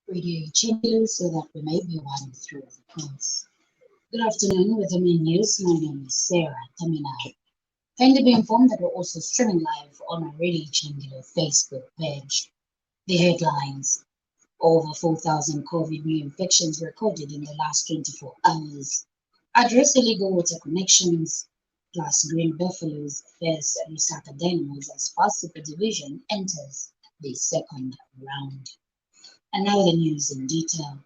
Radio Chingilu so that we may be one through the course. Good afternoon with the main news. My name is Sarah Tamina. Kindly be informed that we're also streaming live on our Radio Chingilu Facebook page. The headlines: over 4,000 COVID new infections recorded in the last 24 hours. Address illegal water connections, plus Green Buffaloes face Lusaka Dynamos as First Super Division enters the second round. And now the news in detail.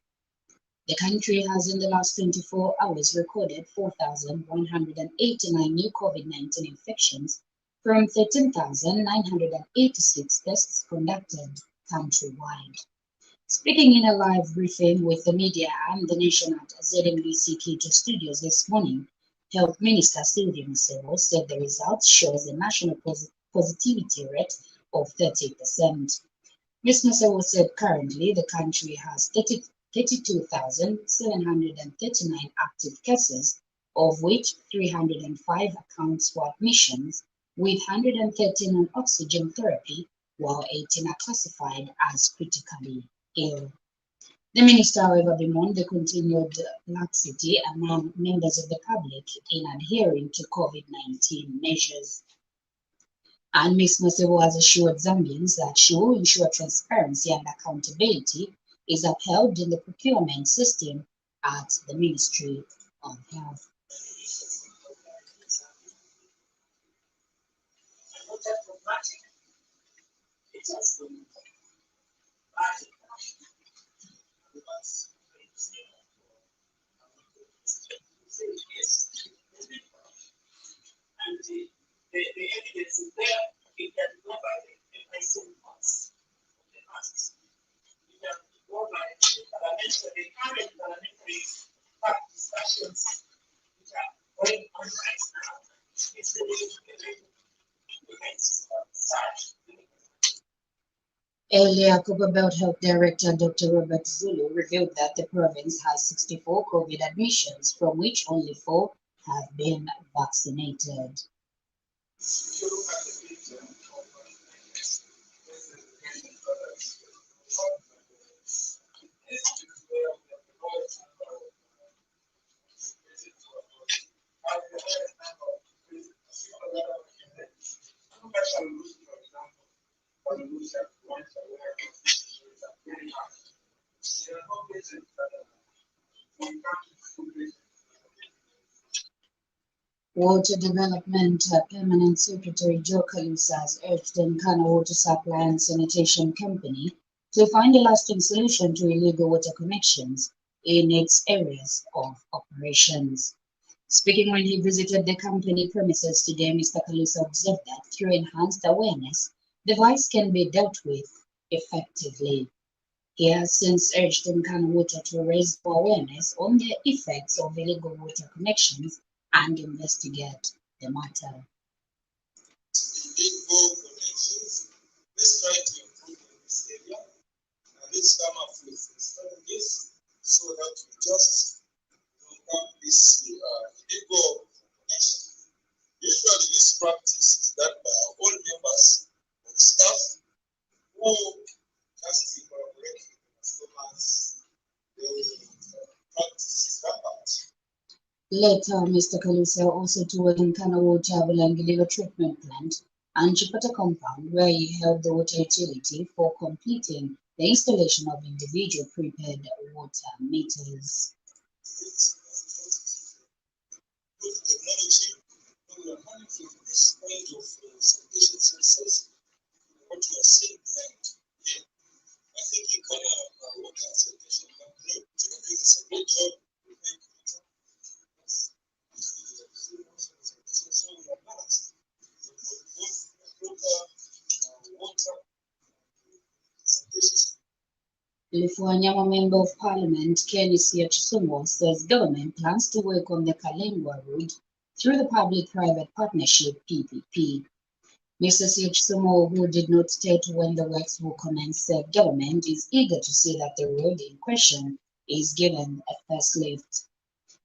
The country has in the last 24 hours recorded 4,189 new COVID-19 infections from 13,986 tests conducted countrywide. Speaking in a live briefing with the media and the nation at ZNBC Keto Studios this morning, Health Minister Sylvia Musebo said the results shows a national positivity rate of 30%. Ms. Musebo said currently the country has 32,739 active cases, of which 305 accounts for admissions, with 113 on oxygen therapy, while 18 are classified as critically ill. The minister, however, bemoaned the continued laxity among members of the public in adhering to COVID-19 measures. And Ms. Musebo has assured Zambians that she will ensure transparency and accountability is upheld in the procurement system at the Ministry of Health. And the evidence is there. It can go by the MIC reports of the masks. It can go by the current parliamentary discussions which are going on right now. It's the Earlier, Copperbelt Health Director Dr. Robert Zulu revealed that the province has 64 COVID admissions, from which only 4 have been vaccinated. Water Development Permanent Secretary Joe Kalusa has urged the Nkana Water Supply and Sanitation Company to find a lasting solution to illegal water connections in its areas of operations. Speaking when he visited the company premises today, Mr. Kalusa observed that through enhanced awareness, the vice can be dealt with effectively. He has since urged Nkana Water to raise awareness on the effects of illegal water connections and investigate the matter. Illegal connections, let's try to improve in this area, and let's come up with strategies so that we just don't have this illegal connection. Usually this practice is done by all members of staff who just collaborate with the customers. The practice is rampant. Later, Mr. Kalusa also toured Nkana Water Bulangililo Treatment Plant and Chipata Compound, where he held the water utility for completing the installation of individual prepaid water meters. With technology, we are managing this kind of sanitation services. What we are seeing here, I think Nkana Water Sanitation Company is a great job. Lithuania Member of Parliament Kenny Siachusumo says government plans to work on the Kalengwa Road through the Public-Private Partnership PPP. Mr. Siachusumo, who did not state when the works will commence, said government is eager to see that the road in question is given a facelift.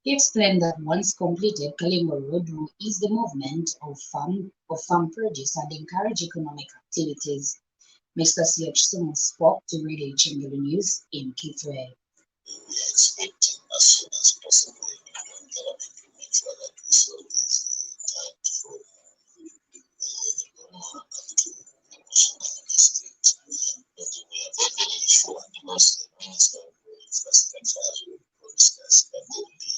He explained that once completed, Kalengwa Road will ease the movement of farm produce and encourage economic activities. Mr. C.H. Sumo spoke to Radio Chingulu News in Kitwe. We are expecting as soon as possible government to make sure that we solve this tight for but we are very, very sure because the Minister of Infrastructure has already promised us that there will be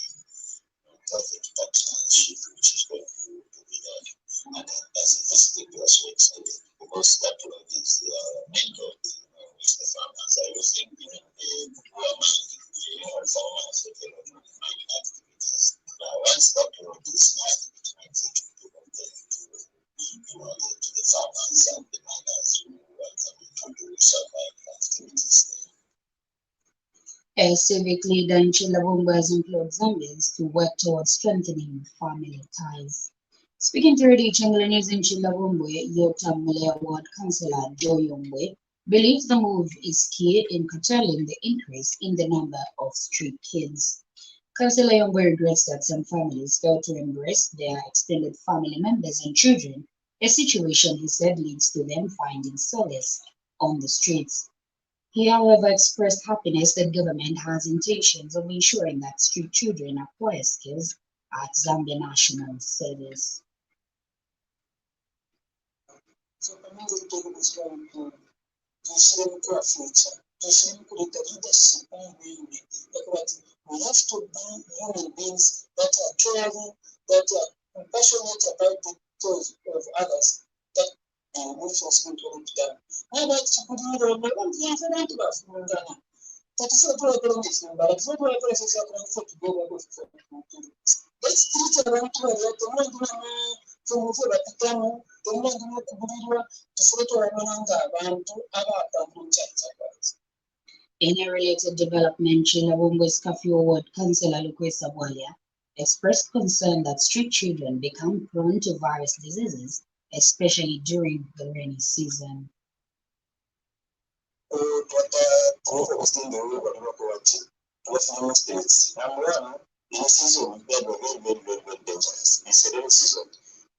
perfect partnership which is going to be done. And as a first step, we are so excited because that road is main road which the farmers are using, even the poor mining farmers for their mining activities. Now, once that road is done, it makes it to the farmers and the miners who are coming to do some mining activities there. A civic leader in Chilabumbu has implored Zambians to work towards strengthening family ties. Speaking to Radio Chingulu News in Chilabumbu, Yotam Malaya Ward Councillor Joe Yongwe believes the move is key in curtailing the increase in the number of street kids. Councillor Yongwe regrets that some families fail to embrace their extended family members and children, a situation he said leads to them finding solace on the streets. He, however, expressed happiness that government has intentions of ensuring that street children acquire skills at Zambia National Service. So, we have to be human beings that are caring, that are passionate about the cause of others, that which was going to be done. How about to put you on the one thing for that was from Ghana? That is what we're doing this number. It's what we're process of to go over to. Let's treat around to a lot of money from over at the Kano, the one who to photo of Mananga, to other church. In a related development, Chilabumbu's Kafio Ward Councillor Lukwesa Bwalia expressed concern that street children become prone to various diseases, especially during the rainy season. It's a rainy season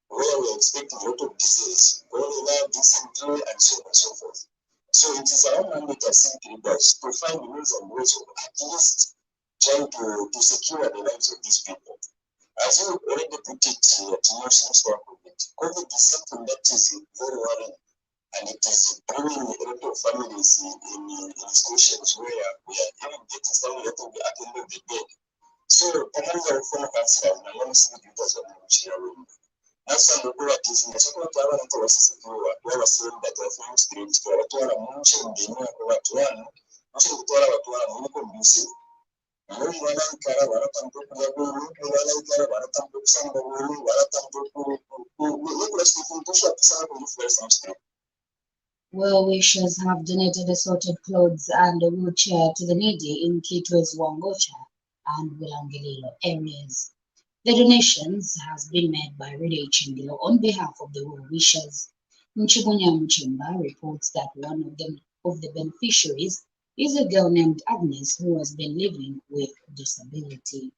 where we expect a lot of disease, cholera, dysentery, and so on and so forth. So it is our mandate as civic leaders to find ways and ways of at least trying to secure the lives of these people. As you already put it at national community, COVID is something that is very worrying, and it is bringing a lot of families in situations where we are even getting family that will be at the end of the day. So, among our former councillors, my own civic leaders are in Chilabumbu. That's why we are teaching the second tower and the system we are saying that the film street to our tour and munching the new one, munching the tour of tour and munching conducive. And when one cara, one of them took the room, one of them took some of the room, one of them took the Well wishers have donated assorted clothes and a wheelchair to the needy in Kitwe's Wangocha and Wilangililo areas. The donations has been made by Radio Chingulu on behalf of the well wishers. Nchibunya Mchimba reports that one of the beneficiaries is a girl named Agnes who has been living with disability.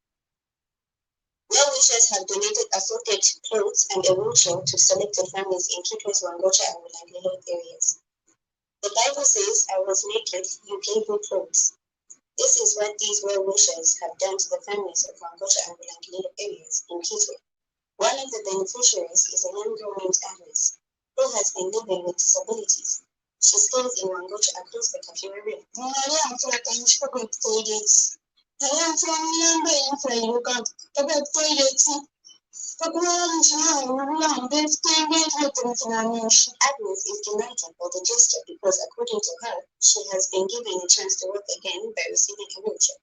Well wishers have donated assorted clothes and a wheelchair to selected families in Kitwe's Wangocha and Wilangililo areas. The Bible says, "I was naked, you gave me clothes." This is what these well wishers have done to the families of Wangocha and Wilangililo areas in Kitwe. One of the beneficiaries is a young girl named Agnes, who has been living with disabilities. She stays in Wangocha across the Kafue River. Agnes is delighted by the gesture because, according to her, she has been given a chance to work again by receiving a wheelchair.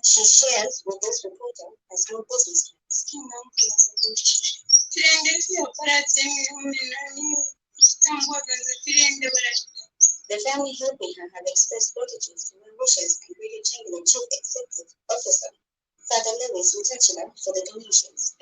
She shares with this reporter her small business The family helping her have expressed gratitude to her wishes and Radio Chingulu Chief Executive Officer, Father Lewis Mutachila, for the donations.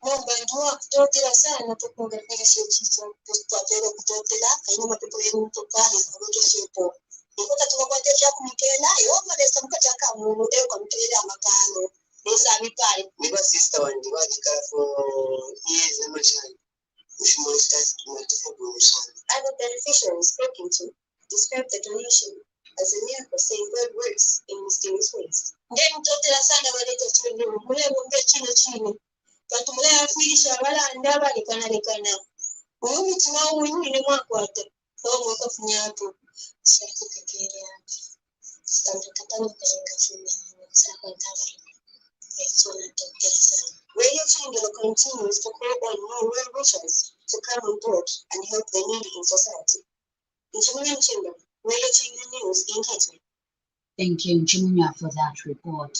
Naomba ndio kutotela sana tukungapiga chicho tutatero kutotela kanyuma tupoye mtopale sababu chipo. Ikuta tunakwambia cha kumtela yoma lesa mkacha kamu kwa mtela makano. Lesa mipale. Niba sister wandi wajika for years and much time. If you want to start to multiple goals. Other beneficiaries spoken to described the donation as a miracle, saying God works in mysterious ways. Then totela sana waleta tuwe mule mwambia chino. Batumulea kuisha wala ndaba likana uyu tima uyu ni mwakwata so mwaka funyapo sasa kekele sasa katano kalenga funya sasa ndaba so na tokesa. Radio Chamber continues to call on more well-wishers to come on board and help the needy in society. In Chimunya Chamber, Radio Chamber News in Kitwe. Thank you, Chimunya, for that report.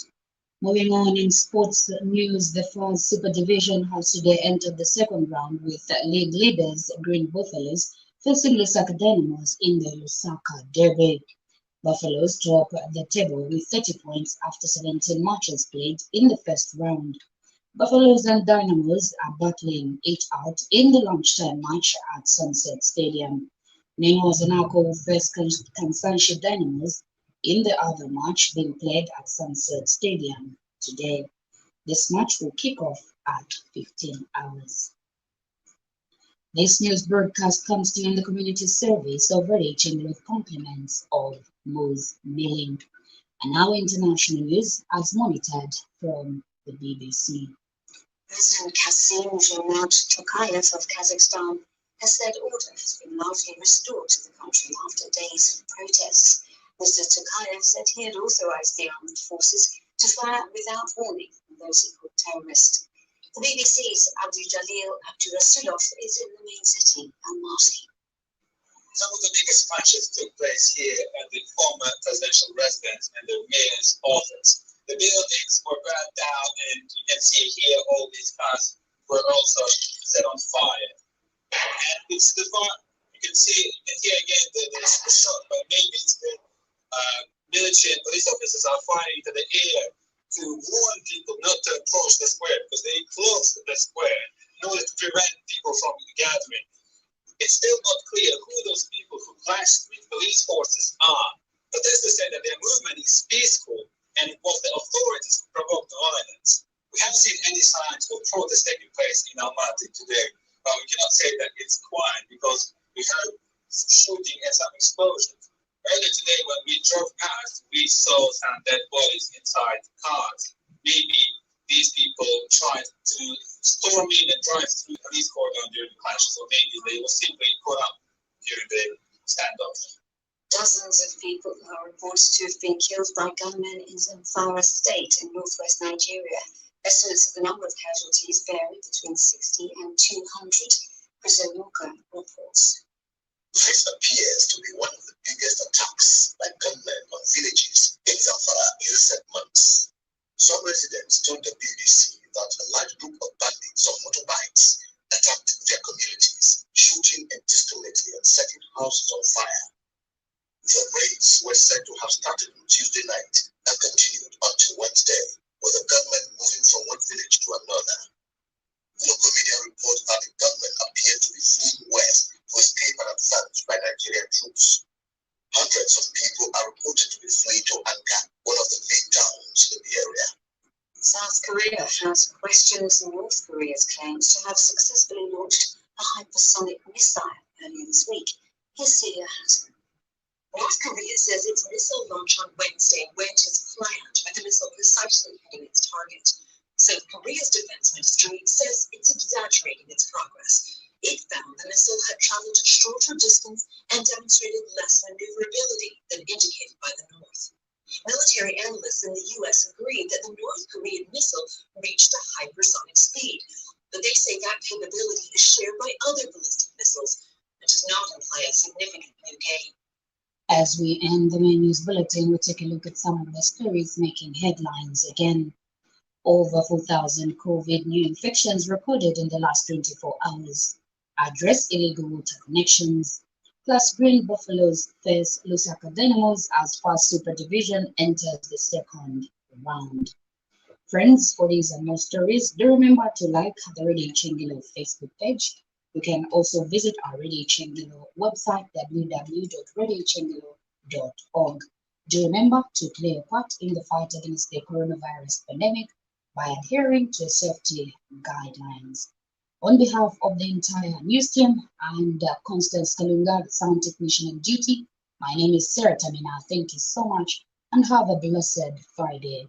Moving on in sports news, the Falls Super Division has today entered the second round with league leaders Green Buffaloes facing Lusaka Dynamos in the Lusaka Derby. Buffaloes top the table with 30 points after 17 matches played in the first round. Buffaloes and Dynamos are battling it out in the lunchtime match at Sunset Stadium. Nemo Zanako first Kansanshi Dynamos in the other match being played at Sunset Stadium today. This match will kick off at 15 hours. This news broadcast comes to you in the community service of reaching with compliments of Moose Milling. And now international news as monitored from the BBC. President Kasim Jomart Tokayev of Kazakhstan has said order has been largely restored to the country after days of protests. Mr. Tokayev said he had authorized the armed forces to fire without warning on those he called terrorists. The BBC's Abdul Jalil Abdurasulov is in the main city, Almaty. Some of the biggest clashes took place here at the former presidential residence and the mayor's office. The buildings were burned down, and you can see here all these cars were also set on fire. And it's the fire, you can see here again the shot, but maybe it's the military and police officers are firing into the air to warn people not to approach the square because they closed the square in order to prevent people from gathering. It's still not clear who those people who clashed with police forces are. Protesters say that their movement is peaceful and it was the authorities who provoked the violence. We haven't seen any signs of protests taking place in Almaty today, but we cannot say that it's quiet because we heard shooting and some explosions. Earlier today, when we drove past, we saw some dead bodies inside cars. Maybe these people tried to storm in and drive through the police cordon during the clashes, or maybe they were simply caught up during the standoff. Dozens of people are reported to have been killed by gunmen in Zamfara state in northwest Nigeria. Estimates of the number of casualties vary between 60 and 200, Prezonuka reports. This appears to be one of the biggest attacks by gunmen on villages in Zamfara in recent months. Some residents told the BBC that a large group of bandits on motorbikes attacked their communities, shooting indiscriminately and setting houses on fire. The raids were said to have started on Tuesday night and continued until Wednesday, with the gunmen moving from one village to another. Local media report that the gunmen appeared to be fleeing west to escape an advance by Nigerian troops. Hundreds of people are reported to be fleeing to Ankara, one of the main towns in the area. South Korea has questions North Korea's claims to have successfully launched a hypersonic missile earlier this week. Here's Celia Hatton. North Korea says its missile launch on Wednesday went as planned, with the missile precisely hitting its target. South Korea's defense ministry says it's exaggerating its progress. It found the missile had traveled a shorter distance and demonstrated less maneuverability than indicated by the North. Military analysts in the U.S. agreed that the North Korean missile reached a hypersonic speed, but they say that capability is shared by other ballistic missiles and does not imply a significant new gain. As we end the main news bulletin, we'll take a look at some of the stories making headlines again. Over 4,000 COVID new infections recorded in the last 24 hours. Address illegal water connections. Plus, Green Buffaloes face Lusaka Dynamos as Fast Super Division enters the second round. Friends, for these and more stories, do remember to like the Radio Chengilo Facebook page. You can also visit our Radio Chengilo website, www.radiochengilo.org. Do remember to play a part in the fight against the coronavirus pandemic by adhering to safety guidelines. On behalf of the entire news team and Constance Kalunga, the sound technician on duty, my name is Sarah Tamina. Thank you so much and have a blessed Friday.